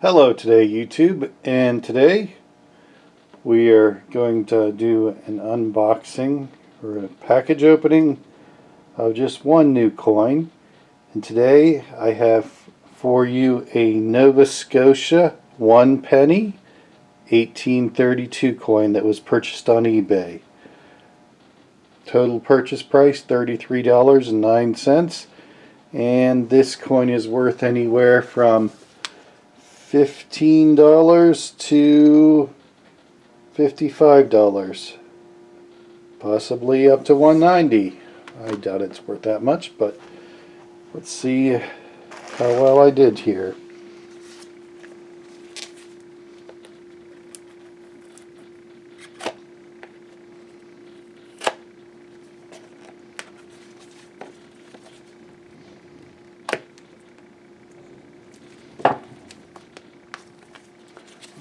Hello today YouTube, and today we are going to do an unboxing or a package opening of just one new coin. And today I have for you a Nova Scotia 1 penny 1832 coin that was purchased on eBay. Total purchase price $33.09, and this coin is worth anywhere from $15 to $55, possibly up to $190. I doubt it's worth that much, but let's see how well I did here.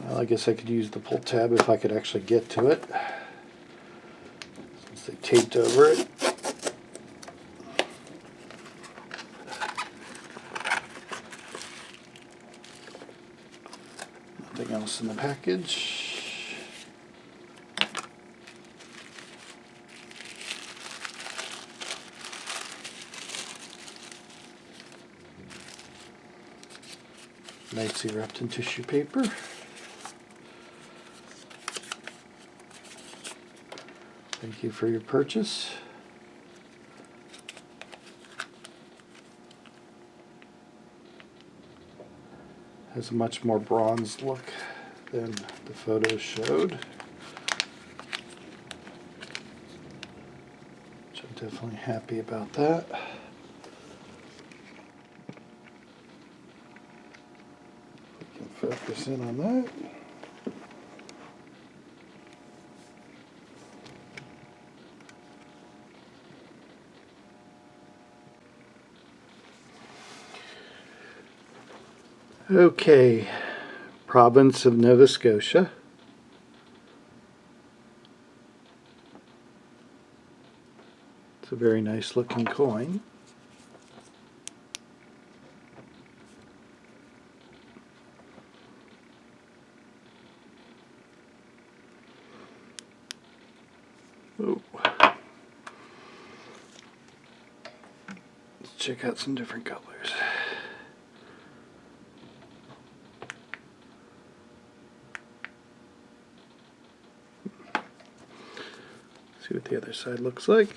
Well, I guess I could use the pull tab if I could actually get to it, since they taped over it. Nothing else in the package. Nicely wrapped in tissue paper. Thank you for your purchase. Has a much more bronzed look than the photos showed, which I'm definitely happy about that. We can focus in on that. Okay, province of Nova Scotia. It's a very nice looking coin. Oh. Let's check out some different colors. See what the other side looks like.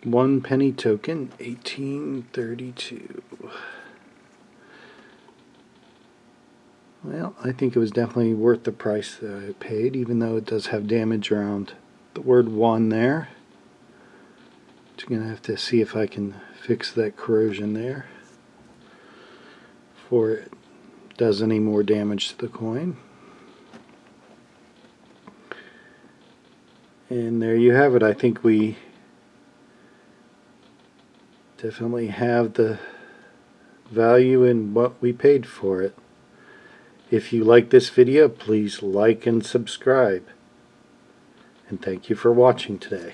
One penny token, 1832. Well, I think it was definitely worth the price that I paid, even though it does have damage around the word 1 there. Just going to have to see if I can fix that corrosion there before it does any more damage to the coin. And there you have it. I think we definitely have the value in what we paid for it. If you like this video, please like and subscribe. And thank you for watching today.